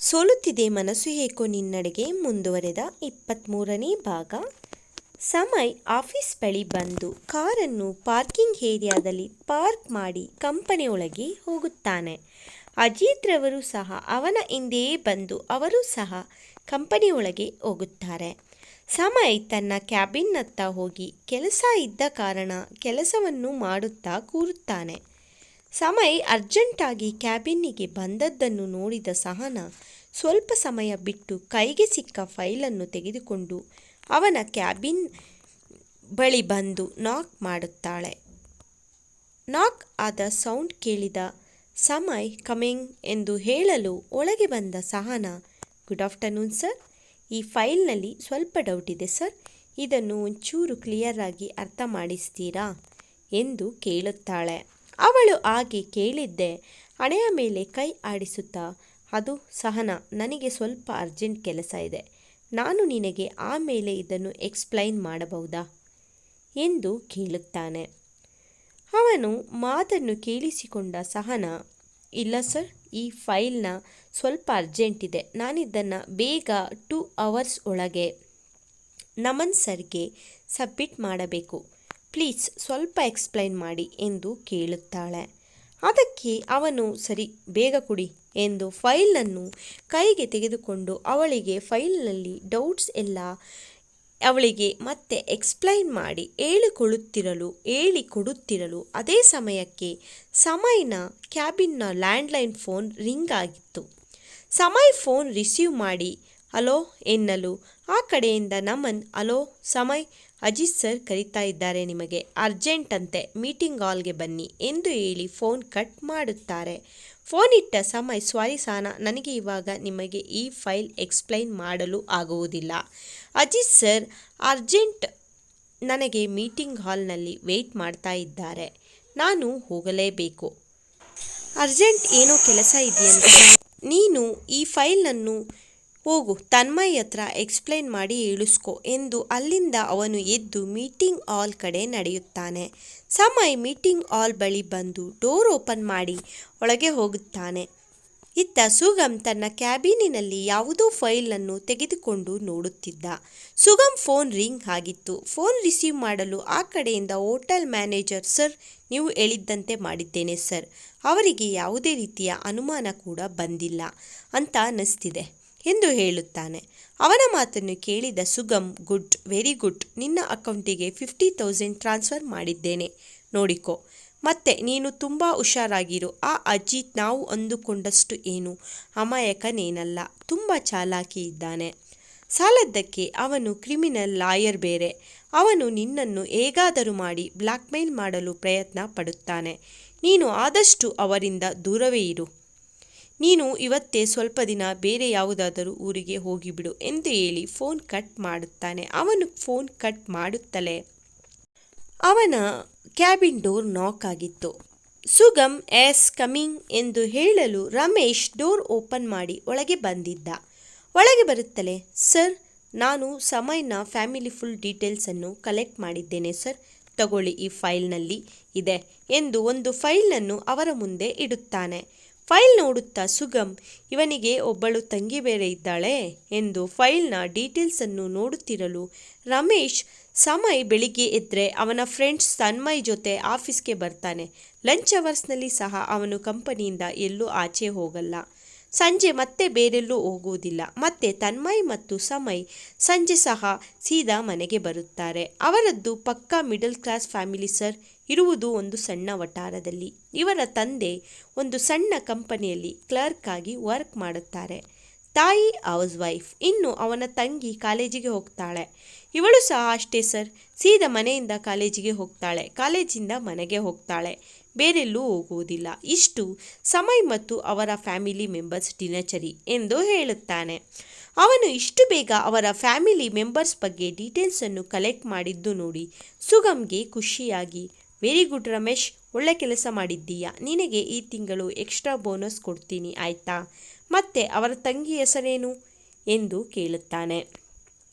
ಸೋಲುತ್ತಿದೆ ಮನಸ್ಸು ಏಕೋ ನಿನ್ನಡೆಗೆ ಮುಂದುವರೆದ 23ನೇ ಭಾಗ. ಸಮಯ್ ಆಫೀಸ್ ಬಳಿ ಬಂದು ಕಾರನ್ನು ಪಾರ್ಕಿಂಗ್ ಏರಿಯಾದಲ್ಲಿ ಪಾರ್ಕ್ ಮಾಡಿ ಕಂಪನಿಯೊಳಗೆ ಹೋಗುತ್ತಾನೆ. ಅಜಿತ್ ರವರು ಸಹ ಅವನ ಹಿಂದೆಯೇ ಬಂದು ಅವರು ಸಹ ಕಂಪನಿಯೊಳಗೆ ಹೋಗುತ್ತಾರೆ. ಸಮಯ್ ತನ್ನ ಕ್ಯಾಬಿನ್ನತ್ತ ಹೋಗಿ ಕೆಲಸ ಇದ್ದ ಕಾರಣ ಕೆಲಸವನ್ನು ಮಾಡುತ್ತಾ ಕೂರುತ್ತಾನೆ. ಸಮಯ್ ಅರ್ಜೆಂಟಾಗಿ ಕ್ಯಾಬಿನ್ನಿಗೆ ಬಂದದ್ದನ್ನು ನೋಡಿದ ಸಹನಾ ಸ್ವಲ್ಪ ಸಮಯ ಬಿಟ್ಟು ಕೈಗೆ ಸಿಕ್ಕ ಫೈಲನ್ನು ತೆಗೆದುಕೊಂಡು ಅವನ ಕ್ಯಾಬಿನ್ ಬಳಿ ಬಂದು ನಾಕ್ ಮಾಡುತ್ತಾಳೆ. ನಾಕ್ ಆದ ಸೌಂಡ್ ಕೇಳಿದ ಸಮಯ್ ಕಮಿಂಗ್ ಎಂದು ಹೇಳಲು ಒಳಗೆ ಬಂದ ಸಹನಾ, ಗುಡ್ ಆಫ್ಟರ್ನೂನ್ ಸರ್, ಈ ಫೈಲ್ನಲ್ಲಿ ಸ್ವಲ್ಪ ಡೌಟ್ ಇದೆ ಸರ್, ಇದನ್ನು ಒಂಚೂರು ಕ್ಲಿಯರ್ ಆಗಿ ಅರ್ಥ ಮಾಡಿಸ್ತೀರಾ ಎಂದು ಕೇಳುತ್ತಾಳೆ. ಅವಳು ಹಾಗೆ ಕೇಳಿದ್ದೆ ಹಣೆಯ ಮೇಲೆ ಕೈ ಆಡಿಸುತ್ತಾ, ಅದು ಸಹನಾ, ನನಗೆ ಸ್ವಲ್ಪ ಅರ್ಜೆಂಟ್ ಕೆಲಸ ಇದೆ, ನಾನು ನಿನಗೆ ಆಮೇಲೆ ಇದನ್ನು ಎಕ್ಸ್ಪ್ಲೈನ್ ಮಾಡಬಹುದಾ ಎಂದು ಕೇಳುತ್ತಾನೆ. ಅವನು ಮಾತನ್ನು ಕೇಳಿಸಿಕೊಂಡ ಸಹನಾ, ಇಲ್ಲ ಸರ್, ಈ ಫೈಲ್ನ ಸ್ವಲ್ಪ ಅರ್ಜೆಂಟ್ ಇದೆ, ನಾನಿದನ್ನು ಬೇಗ 2 hours ಒಳಗೆ ನಮನ್ ಸರ್ಗೆ ಸಬ್ಮಿಟ್ ಮಾಡಬೇಕು, ಪ್ಲೀಸ್ ಸ್ವಲ್ಪ ಎಕ್ಸ್ಪ್ಲೈನ್ ಮಾಡಿ ಎಂದು ಕೇಳುತ್ತಾಳೆ. ಅದಕ್ಕೆ ಅವನು, ಸರಿ ಬೇಗ ಕೊಡಿ ಎಂದು ಫೈಲನ್ನು ಕೈಗೆ ತೆಗೆದುಕೊಂಡು ಅವಳಿಗೆ ಫೈಲ್ನಲ್ಲಿ ಡೌಟ್ಸ್ ಎಲ್ಲ ಅವಳಿಗೆ ಮತ್ತೆ ಎಕ್ಸ್ಪ್ಲೈನ್ ಮಾಡಿ ಹೇಳಿಕೊಡುತ್ತಿರಲು ಅದೇ ಸಮಯಕ್ಕೆ ಸಮಯ್ನ ಕ್ಯಾಬಿನ್ನ ಲ್ಯಾಂಡ್ಲೈನ್ ಫೋನ್ ರಿಂಗ್ ಆಗಿತ್ತು. ಸಮಯ್ ಫೋನ್ ರಿಸೀವ್ ಮಾಡಿ ಹಲೋ ಎನ್ನಲು ಆ ಕಡೆಯಿಂದ ನಮನ್, ಹಲೋ ಸಮಯ್, ಅಜಿತ್ ಸರ್ ಕರೀತಾ ಇದ್ದಾರೆ, ನಿಮಗೆ ಅರ್ಜೆಂಟ್ ಅಂತೆ, ಮೀಟಿಂಗ್ ಹಾಲ್ಗೆ ಬನ್ನಿ ಎಂದು ಹೇಳಿ ಫೋನ್ ಕಟ್ ಮಾಡುತ್ತಾರೆ. ಫೋನ್ ಇಟ್ಟ ಸಮಯ್, ಸಾರಿ ಸಹನಾ, ನನಗೆ ಇವಾಗ ನಿಮಗೆ ಈ ಫೈಲ್ ಎಕ್ಸ್ಪ್ಲೈನ್ ಮಾಡಲು ಆಗುವುದಿಲ್ಲ, ಅಜಿತ್ ಸರ್ ಅರ್ಜೆಂಟ್ ನನಗೆ ಮೀಟಿಂಗ್ ಹಾಲ್ನಲ್ಲಿ ವೆಯ್ಟ್ ಮಾಡ್ತಾ ಇದ್ದಾರೆ, ನಾನು ಹೋಗಲೇಬೇಕು, ಅರ್ಜೆಂಟ್ ಏನೋ ಕೆಲಸ ಇದೆಯಂತೆ, ನೀನು ಈ ಫೈಲನ್ನು ಹೋಗು ತನ್ಮಯ್ ಹತ್ರ ಎಕ್ಸ್ಪ್ಲೈನ್ ಮಾಡಿ ಹೇಳಿಸ್ಕೊ ಎಂದು ಅಲ್ಲಿಂದ ಅವನು ಎದ್ದು ಮೀಟಿಂಗ್ ಹಾಲ್ ಕಡೆ ನಡೆಯುತ್ತಾನೆ. ಸಮಯ್ ಮೀಟಿಂಗ್ ಹಾಲ್ ಬಳಿ ಬಂದು ಡೋರ್ ಓಪನ್ ಮಾಡಿ ಒಳಗೆ ಹೋಗುತ್ತಾನೆ. ಇತ್ತ ಸುಗಮ್ ತನ್ನ ಕ್ಯಾಬಿನಿನಲ್ಲಿ ಯಾವುದೋ ಫೈಲನ್ನು ತೆಗೆದುಕೊಂಡು ನೋಡುತ್ತಿದ್ದ. ಸುಗಮ್ ಫೋನ್ ರಿಂಗ್ ಆಗಿತ್ತು. ಫೋನ್ ರಿಸೀವ್ ಮಾಡಲು ಆ ಕಡೆಯಿಂದ ಹೋಟೆಲ್ ಮ್ಯಾನೇಜರ್, ಸರ್, ನೀವು ಹೇಳಿದ್ದಂತೆ ಮಾಡಿದ್ದೇನೆ ಸರ್, ಅವರಿಗೆ ಯಾವುದೇ ರೀತಿಯ ಅನುಮಾನ ಕೂಡ ಬಂದಿಲ್ಲ ಅಂತ ಅನ್ನಿಸ್ತಿದೆ ಎಂದು ಹೇಳುತ್ತಾನೆ. ಅವನ ಮಾತನ್ನು ಕೇಳಿದ ಸುಗಮ್, ಗುಡ್, ವೆರಿ ಗುಡ್, ನಿನ್ನ ಅಕೌಂಟಿಗೆ 50,000 ಟ್ರಾನ್ಸ್ಫರ್ ಮಾಡಿದ್ದೇನೆ, ನೋಡಿಕೊ, ಮತ್ತೆ ನೀನು ತುಂಬ ಹುಷಾರಾಗಿರು, ಆ ಅಜಿತ್ ನಾವು ಅಂದುಕೊಂಡಷ್ಟು ಏನು ಅಮಾಯಕನೇನಲ್ಲ, ತುಂಬ ಚಾಲಾಕಿ ಇದ್ದಾನೆ, ಸಾಲದ್ದಕ್ಕೆ ಅವನು ಕ್ರಿಮಿನಲ್ ಲಾಯರ್ ಬೇರೆ, ಅವನು ನಿನ್ನನ್ನು ಹೇಗಾದರೂ ಮಾಡಿ ಬ್ಲ್ಯಾಕ್ಮೇಲ್ ಮಾಡಲು ಪ್ರಯತ್ನ ಪಡುತ್ತಾನೆ, ನೀನು ಆದಷ್ಟು ಅವರಿಂದ ದೂರವೇ ಇರು, ನೀನು ಇವತ್ತೇ ಸ್ವಲ್ಪ ದಿನ ಬೇರೆ ಯಾವುದಾದರೂ ಊರಿಗೆ ಹೋಗಿಬಿಡು ಎಂದು ಹೇಳಿ ಫೋನ್ ಕಟ್ ಮಾಡುತ್ತಾನೆ. ಅವನು ಫೋನ್ ಕಟ್ ಮಾಡುತ್ತಲೇ ಅವನ ಕ್ಯಾಬಿನ್ ಡೋರ್ ನಾಕ್ ಆಗಿತ್ತು. ಸುಗಮ್ ಎಸ್ ಕಮಿಂಗ್ ಎಂದು ಹೇಳಲು ರಮೇಶ್ ಡೋರ್ ಓಪನ್ ಮಾಡಿ ಒಳಗೆ ಬಂದಿದ್ದ. ಒಳಗೆ ಬರುತ್ತಲೇ, ಸರ್, ನಾನು ಸಮಯ್ನ ಫ್ಯಾಮಿಲಿ ಫುಲ್ ಡೀಟೇಲ್ಸನ್ನು ಕಲೆಕ್ಟ್ ಮಾಡಿದ್ದೇನೆ ಸರ್, ತಗೊಳ್ಳಿ, ಈ ಫೈಲ್ನಲ್ಲಿ ಇದೆ ಎಂದು ಒಂದು ಫೈಲನ್ನು ಅವರ ಮುಂದೆ ಇಡುತ್ತಾನೆ. ಫೈಲ್ ನೋಡುತ್ತಾ ಸುಗಮ್, ಇವನಿಗೆ ಒಬ್ಬಳು ತಂಗಿ ಬೇರೆ ಇದ್ದಾಳೆ ಎಂದು ಫೈಲ್ನ ಡೀಟೇಲ್ಸನ್ನು ನೋಡುತ್ತಿರಲು ರಮೇಶ್, ಸಮಯ್ ಬೆಳಿಗ್ಗೆ ಎದ್ದರೆ ಅವನ ಫ್ರೆಂಡ್ಸ್ ತನ್ಮಯ್ ಜೊತೆ ಆಫೀಸ್ಗೆ ಬರ್ತಾನೆ, ಲಂಚ್ ಅವರ್ಸ್ನಲ್ಲಿ ಸಹ ಅವನು ಕಂಪನಿಯಿಂದ ಎಲ್ಲೂ ಆಚೆ ಹೋಗಲ್ಲ, ಸಂಜೆ ಮತ್ತೆ ಬೇರೆಲ್ಲೂ ಹೋಗುವುದಿಲ್ಲ, ಮತ್ತೆ ತನ್ಮಯ್ ಮತ್ತು ಸಮಯ್ ಸಂಜೆ ಸಹ ಸೀದಾ ಮನೆಗೆ ಬರುತ್ತಾರೆ. ಅವರದ್ದು ಪಕ್ಕಾ ಮಿಡಲ್ ಕ್ಲಾಸ್ ಫ್ಯಾಮಿಲಿ ಸರ್, ಇರುವುದು ಒಂದು ಸಣ್ಣ ವಠಾರದಲ್ಲಿ, ಇವರ ತಂದೆ ಒಂದು ಸಣ್ಣ ಕಂಪನಿಯಲ್ಲಿ ಕ್ಲರ್ಕ್ ಆಗಿ ವರ್ಕ್ ಮಾಡುತ್ತಾರೆ, ತಾಯಿ ಹೌಸ್ ವೈಫ್, ಇನ್ನು ಅವನ ತಂಗಿ ಕಾಲೇಜಿಗೆ ಹೋಗ್ತಾಳೆ, ಇವಳು ಸಹ ಅಷ್ಟೇ ಸರ್, ಸೀದಾ ಮನೆಯಿಂದ ಕಾಲೇಜಿಗೆ ಹೋಗ್ತಾಳೆ, ಕಾಲೇಜಿಂದ ಮನೆಗೆ ಹೋಗ್ತಾಳೆ, ಬೇರೆಲ್ಲೂ ಹೋಗುವುದಿಲ್ಲ, ಇಷ್ಟು ಸಮಯ್ ಮತ್ತು ಅವರ ಫ್ಯಾಮಿಲಿ ಮೆಂಬರ್ಸ್ ದಿನಚರಿ ಎಂದು ಹೇಳುತ್ತಾನೆ. ಅವನು ಇಷ್ಟು ಬೇಗ ಅವರ ಫ್ಯಾಮಿಲಿ ಮೆಂಬರ್ಸ್ ಬಗ್ಗೆ ಡೀಟೇಲ್ಸನ್ನು ಕಲೆಕ್ಟ್ ಮಾಡಿದ್ದು ನೋಡಿ ಸುಗಮ್ಗೆ ಖುಷಿಯಾಗಿ, ವೆರಿ ಗುಡ್ ರಮೇಶ್, ಒಳ್ಳೆ ಕೆಲಸ ಮಾಡಿದ್ದೀಯಾ, ನಿನಗೆ ಈ ತಿಂಗಳು ಎಕ್ಸ್ಟ್ರಾ ಬೋನಸ್ ಕೊಡ್ತೀನಿ ಆಯಿತಾ, ಮತ್ತೆ ಅವರ ತಂಗಿ ಹೆಸರೇನು ಎಂದು ಕೇಳುತ್ತಾನೆ.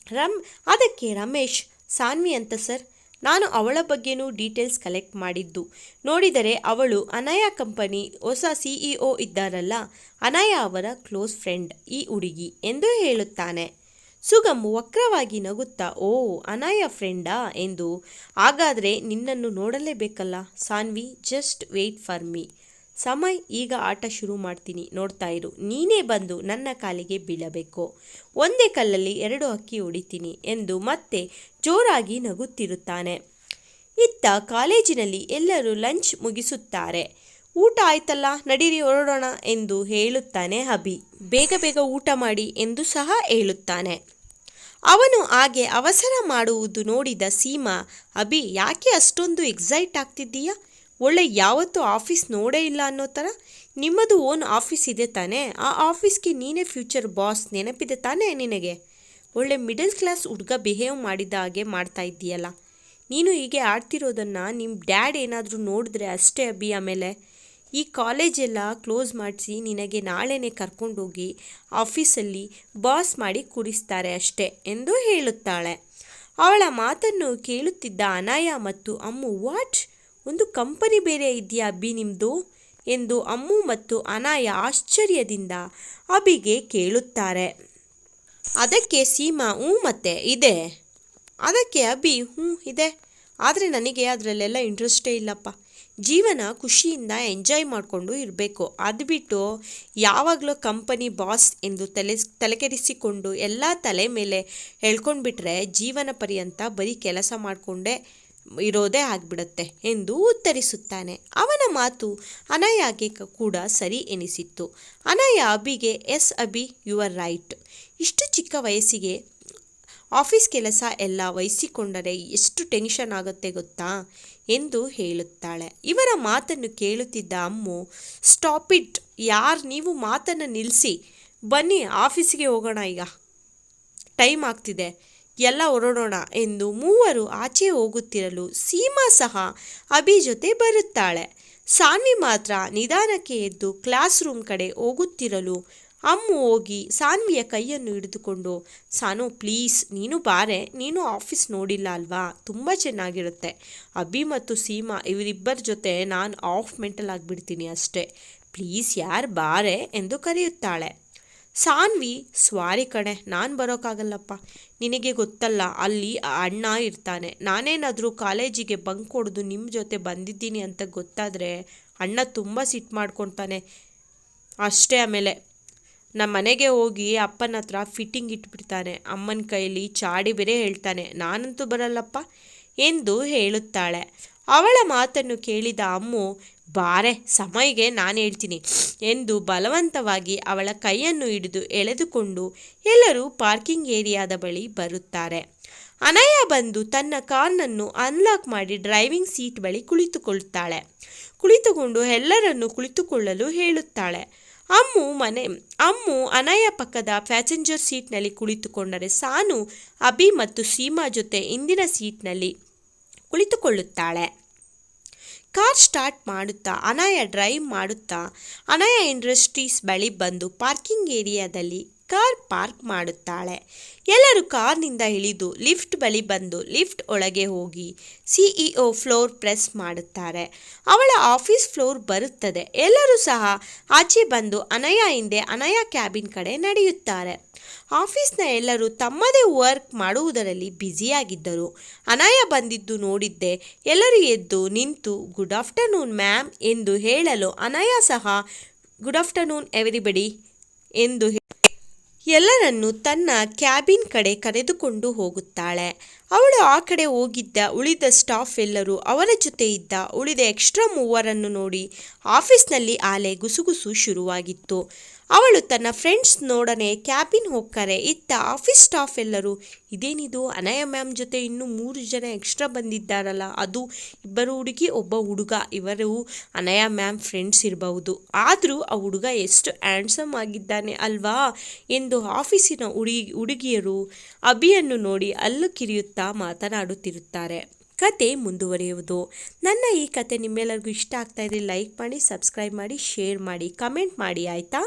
ಅದಕ್ಕೆ ರಮೇಶ್, ಸಾನ್ವಿ ಅಂತ ಸರ್, ನಾನು ಅವಳ ಬಗ್ಗೆನೂ ಡೀಟೇಲ್ಸ್ ಕಲೆಕ್ಟ್ ಮಾಡಿದ್ದು. ನೋಡಿದರೆ ಅವಳು ಅನಾಯ ಕಂಪನಿ ಹೊಸ CEO ಇದ್ದಾರಲ್ಲ, ಅನಾಯ ಅವರ ಕ್ಲೋಸ್ ಫ್ರೆಂಡ್ ಈ ಹುಡುಗಿ ಎಂದು ಹೇಳುತ್ತಾನೆ. ಸುಗಮ್ ವಕ್ರವಾಗಿ ನಗುತ್ತಾ, ಓ ಅನಾಯ ಫ್ರೆಂಡಾ ಎಂದು. ಹಾಗಾದರೆ ನಿನ್ನನ್ನು ನೋಡಲೇಬೇಕಲ್ಲ Sanvi, just wait for me. Samay, ಈಗ ಆಟ ಶುರು ಮಾಡ್ತೀನಿ, ನೋಡ್ತಾ ಇರು. ನೀನೇ ಬಂದು ನನ್ನ ಕಾಲಿಗೆ ಬೀಳಬೇಕು. ಒಂದೇ ಕಲ್ಲಲ್ಲಿ 2 ಹಕ್ಕಿ ಹೊಡಿತೀನಿ ಎಂದು ಮತ್ತೆ ಜೋರಾಗಿ ನಗುತ್ತಿರುತ್ತಾನೆ. ಇತ್ತ ಕಾಲೇಜಿನಲ್ಲಿ ಎಲ್ಲರೂ ಲಂಚ್ ಮುಗಿಸುತ್ತಾರೆ. ಊಟ ಆಯ್ತಲ್ಲ, ನಡೀರಿ ಹೊರಡೋಣ ಎಂದು ಹೇಳುತ್ತಾನೆ ಅಭಿ. ಬೇಗ ಬೇಗ ಊಟ ಮಾಡಿ ಎಂದು ಸಹ ಹೇಳುತ್ತಾನೆ. ಅವನು ಹಾಗೆ ಅವಸರ ಮಾಡುವುದು ನೋಡಿದ ಸೀಮಾ, ಅಭಿ ಯಾಕೆ ಅಷ್ಟೊಂದು ಎಕ್ಸೈಟ್ ಆಗ್ತಿದ್ದೀಯಾ? ಒಳ್ಳೆ ಯಾವತ್ತೂ ಆಫೀಸ್ ನೋಡೇ ಇಲ್ಲ ಅನ್ನೋ ಥರ. ನಿಮ್ಮದು ಓನ್ ಆಫೀಸ್ ಇದೆ ತಾನೇ? ಆ ಆಫೀಸ್ಗೆ ನೀನೇ ಫ್ಯೂಚರ್ ಬಾಸ್, ನೆನಪಿದೆ ತಾನೇ ನಿನಗೆ? ಒಳ್ಳೆ ಮಿಡಲ್ ಕ್ಲಾಸ್ ಹುಡುಗ ಬಿಹೇವ್ ಮಾಡಿದ ಹಾಗೆ ಮಾಡ್ತಾ ಇದ್ದೀಯಲ್ಲ. ನೀನು ಹೀಗೆ ಆಡ್ತಿರೋದನ್ನು ನಿಮ್ಮ ಡ್ಯಾಡ್ ಏನಾದರೂ ನೋಡಿದ್ರೆ ಅಷ್ಟೇ ಅಭಿ. ಆಮೇಲೆ ಈ ಕಾಲೇಜೆಲ್ಲ ಕ್ಲೋಸ್ ಮಾಡಿಸಿ ನಿನಗೆ ನಾಳೆನೇ ಕರ್ಕೊಂಡೋಗಿ ಆಫೀಸಲ್ಲಿ ಬಾಸ್ ಮಾಡಿ ಕೂರಿಸ್ತಾರೆ ಅಷ್ಟೇ ಎಂದು ಹೇಳುತ್ತಾಳೆ. ಅವಳ ಮಾತನ್ನು ಕೇಳುತ್ತಿದ್ದ ಅನಾಯ ಮತ್ತು ಅಮ್ಮು, ವಾಟ್, ಒಂದು ಕಂಪನಿ ಬೇರೆ ಇದೆಯಾ ಅಭಿ ನಿಮ್ಮದು ಎಂದು ಅಮ್ಮು ಮತ್ತು ಅನಾಯ ಆಶ್ಚರ್ಯದಿಂದ ಅಭಿಗೆ ಕೇಳುತ್ತಾರೆ. ಅದಕ್ಕೆ ಸೀಮಾ, ಮತ್ತೆ ಇದೆ. ಅದಕ್ಕೆ ಅಭಿ, ಇದೆ, ಆದರೆ ನನಗೆ ಅದರಲ್ಲೆಲ್ಲ ಇಂಟ್ರೆಸ್ಟೇ ಇಲ್ಲಪ್ಪ. ಜೀವನ ಖುಷಿಯಿಂದ ಎಂಜಾಯ್ ಮಾಡಿಕೊಂಡು ಇರಬೇಕು. ಅದು ಬಿಟ್ಟು ಯಾವಾಗಲೂ ಕಂಪನಿ ಬಾಸ್ ಎಂದು ತಲೆಕೆಡಿಸಿಕೊಂಡು ಎಲ್ಲ ತಲೆ ಮೇಲೆ ಹೇಳ್ಕೊಂಡ್ಬಿಟ್ರೆ ಜೀವನ ಪರ್ಯಂತ ಬರೀ ಕೆಲಸ ಮಾಡಿಕೊಂಡೇ ಇರೋದೇ ಆಗಿಬಿಡುತ್ತೆ ಎಂದು ಉತ್ತರಿಸುತ್ತಾನೆ. ಅವನ ಮಾತು ಅನಾಯಾಗೆ ಕೂಡ ಸರಿ ಎನಿಸಿತ್ತು. ಅನಾಯ ಅಭಿಗೆ, yes Abhi, you are right. ಇಷ್ಟು ಚಿಕ್ಕ ವಯಸ್ಸಿಗೆ ಆಫೀಸ್ ಕೆಲಸ ಎಲ್ಲ ವಹಿಸಿಕೊಂಡರೆ ಎಷ್ಟು ಟೆನ್ಷನ್ ಆಗುತ್ತೆ ಗೊತ್ತಾ ಎಂದು ಹೇಳುತ್ತಾಳೆ. ಇವರ ಮಾತನ್ನು ಕೇಳುತ್ತಿದ್ದ ಅಮ್ಮು, ಸ್ಟಾಪ್ ಇಟ್ ಯಾರ್, ನೀವು ಮಾತನ್ನು ನಿಲ್ಲಿಸಿ, ಬನ್ನಿ ಆಫೀಸಿಗೆ ಹೋಗೋಣ, ಈಗ ಟೈಮ್ ಆಗ್ತಿದೆ, ಎಲ್ಲ ಹೊರಡೋಣ ಎಂದು ಮೂವರು ಆಚೆ ಹೋಗುತ್ತಿರಲು ಸೀಮಾ ಸಹ ಅಭಿ ಜೊತೆ ಬರುತ್ತಾಳೆ. ಸಾನ್ವಿ ಮಾತ್ರ ನಿಧಾನಕ್ಕೆ ಎದ್ದು ಕ್ಲಾಸ್ ರೂಮ್ ಕಡೆ ಹೋಗುತ್ತಿರಲು ಅಮ್ಮು ಹೋಗಿ ಸಾನ್ವಿಯ ಕೈಯನ್ನು ಹಿಡಿದುಕೊಂಡು, ಸಾನು ಪ್ಲೀಸ್ ನೀನು ಬಾರೆ, ನೀನು ಆಫೀಸ್ ನೋಡಿಲ್ಲ ಅಲ್ವಾ, ತುಂಬ ಚೆನ್ನಾಗಿರುತ್ತೆ. ಅಭಿ ಮತ್ತು ಸೀಮಾ ಇವರಿಬ್ಬರ ಜೊತೆ ನಾನು ಆಫ್ ಮೆಂಟಲ್ ಆಗಿಬಿಡ್ತೀನಿ ಅಷ್ಟೇ, ಪ್ಲೀಸ್ ಯಾರು ಬಾರೆ ಎಂದು ಕರೆಯುತ್ತಾಳೆ. ಸಾನ್ವಿ, ಸ್ವಾರಿ ಕಣೆ, ನಾನು ಬರೋಕ್ಕಾಗಲ್ಲಪ್ಪ, ನಿನಗೆ ಗೊತ್ತಲ್ಲ ಅಲ್ಲಿ ಅಣ್ಣ ಇರ್ತಾನೆ. ನಾನೇನಾದರೂ ಕಾಲೇಜಿಗೆ ಬಂಕ್ ಹೊಡೆದು ನಿಮ್ಮ ಜೊತೆ ಬಂದಿದ್ದೀನಿ ಅಂತ ಗೊತ್ತಾದರೆ ಅಣ್ಣ ತುಂಬ ಸಿಟ್ಟು ಮಾಡ್ಕೊತಾನೆ ಅಷ್ಟೇ. ಆಮೇಲೆ ನಮ್ಮ ಮನೆಗೆ ಹೋಗಿ ಅಪ್ಪನ ಹತ್ರ ಫಿಟ್ಟಿಂಗ್ ಇಟ್ಬಿಡ್ತಾನೆ, ಅಮ್ಮನ ಕೈಲಿ ಚಾಡಿ ಬೇರೆ ಹೇಳ್ತಾನೆ. ನಾನಂತೂ ಬರಲ್ಲಪ್ಪ ಎಂದು ಹೇಳುತ್ತಾಳೆ. ಅವಳ ಮಾತನ್ನು ಕೇಳಿದ ಅಮ್ಮು, ಬಾರೆ ಸಮಯ್ಗೆ ನಾನು ಹೇಳ್ತೀನಿ ಎಂದು ಬಲವಂತವಾಗಿ ಅವಳ ಕೈಯನ್ನು ಹಿಡಿದು ಎಳೆದುಕೊಂಡು ಎಲ್ಲರೂ ಪಾರ್ಕಿಂಗ್ ಏರಿಯಾದ ಬಳಿ ಬರುತ್ತಾರೆ. ಅನಾಯ ಬಂದು ತನ್ನ ಕಾರ್ನನ್ನು ಅನ್ಲಾಕ್ ಮಾಡಿ ಡ್ರೈವಿಂಗ್ ಸೀಟ್ ಬಳಿ ಕುಳಿತುಕೊಂಡು ಎಲ್ಲರನ್ನು ಕುಳಿತುಕೊಳ್ಳಲು ಹೇಳುತ್ತಾಳೆ. ಅಮ್ಮು ಅನಾಯ ಪಕ್ಕದ ಪ್ಯಾಸೆಂಜರ್ ಸೀಟ್ನಲ್ಲಿ ಕುಳಿತುಕೊಂಡರೆ ಸಾನು ಅಭಿ ಮತ್ತು ಸೀಮಾ ಜೊತೆ ಹಿಂದಿನ ಸೀಟ್ನಲ್ಲಿ ಕುಳಿತುಕೊಳ್ಳುತ್ತಾಳೆ. ಕಾರ್ ಸ್ಟಾರ್ಟ್ ಮಾಡುತ್ತಾ ಅನಾಯ ಡ್ರೈವ್ ಮಾಡುತ್ತಾ ಅನಾಯ ಇಂಡಸ್ಟ್ರೀಸ್ ಬಳಿ ಬಂದು ಪಾರ್ಕಿಂಗ್ ಏರಿಯಾದಲ್ಲಿ ಕಾರ್ ಪಾರ್ಕ್ ಮಾಡುತ್ತಾಳೆ. ಎಲ್ಲರೂ ಕಾರ್ನಿಂದ ಇಳಿದು ಲಿಫ್ಟ್ ಬಳಿ ಬಂದು ಲಿಫ್ಟ್ ಒಳಗೆ ಹೋಗಿ CEO ಫ್ಲೋರ್ ಪ್ರೆಸ್ ಮಾಡುತ್ತಾರೆ. ಅವಳ ಆಫೀಸ್ ಫ್ಲೋರ್ ಬರುತ್ತದೆ. ಎಲ್ಲರೂ ಸಹ ಆಚೆ ಬಂದು ಅನಾಯ ಹಿಂದೆ ಅನಾಯ ಕ್ಯಾಬಿನ್ ಕಡೆ ನಡೆಯುತ್ತಾರೆ. ಆಫೀಸ್ನ ಎಲ್ಲರೂ ತಮ್ಮದೇ ವರ್ಕ್ ಮಾಡುವುದರಲ್ಲಿ ಬ್ಯುಸಿಯಾಗಿದ್ದರು. ಅನಾಯ ಬಂದಿದ್ದು ನೋಡಿದ್ದೆ ಎಲ್ಲರೂ ಎದ್ದು ನಿಂತು ಗುಡ್ ಆಫ್ಟರ್ನೂನ್ ಮ್ಯಾಮ್ ಎಂದು ಹೇಳಲು ಅನಾಯ ಸಹ ಗುಡ್ ಆಫ್ಟರ್ನೂನ್ ಎವ್ರಿಬಡಿ ಎಂದು ಎಲ್ಲರನ್ನು ತನ್ನ ಕ್ಯಾಬಿನ್ ಕಡೆ ಕರೆದುಕೊಂಡು ಹೋಗುತ್ತಾಳೆ. ಅವಳು ಆ ಕಡೆ ಹೋಗಿದ್ದ ಉಳಿದ ಸ್ಟಾಫ್ ಎಲ್ಲರೂ ಅವರ ಜೊತೆ ಇದ್ದ ಉಳಿದ ಎಕ್ಸ್ಟ್ರಾ ಮೂವರನ್ನು ನೋಡಿ ಆಫೀಸ್ನಲ್ಲಿ ಆಲೆ ಗುಸುಗುಸು ಶುರುವಾಗಿತ್ತು. ಅವಳು ತನ್ನ ಫ್ರೆಂಡ್ಸ್ ನೋಡನೆ ಕ್ಯಾಬಿನ್ ಹೋಗ್ತಾರೆ. ಇತ್ತ ಆಫೀಸ್ ಸ್ಟಾಫ್ ಎಲ್ಲರೂ ಇದೇನಿದು, ಅನಾಯ ಮ್ಯಾಮ್ ಜೊತೆ ಇನ್ನೂ 3 ಜನ ಎಕ್ಸ್ಟ್ರಾ ಬಂದಿದ್ದಾರಲ್ಲ, ಅದು 2 ಹುಡುಗಿ ಒಬ್ಬ ಹುಡುಗ, ಇವರು ಅನಾಯ ಮ್ಯಾಮ್ ಫ್ರೆಂಡ್ಸ್ ಇರಬಹುದು. ಆದರೂ ಆ ಹುಡುಗ ಎಷ್ಟು ಹ್ಯಾಂಡ್ಸಮ್ ಆಗಿದ್ದಾನೆ ಅಲ್ವಾ ಎಂದು ಆಫೀಸಿನ ಹುಡುಗಿಯರು ಅಭಿಯನ್ನು ನೋಡಿ ಅಲ್ಲು ಕಿರಿಯುತ್ತಾ ಮಾತನಾಡುತ್ತಿರುತ್ತಾರೆ. ಕತೆ ಮುಂದುವರಿಯುವುದು. ನನ್ನ ಈ ಕತೆ ನಿಮ್ಮೆಲ್ಲರಿಗೂ ಇಷ್ಟ ಆಗ್ತಾ ಇದ್ರೆ ಲೈಕ್ ಮಾಡಿ, ಸಬ್ಸ್ಕ್ರೈಬ್ ಮಾಡಿ, ಶೇರ್ ಮಾಡಿ, ಕಮೆಂಟ್ ಮಾಡಿ, ಆಯಿತಾ?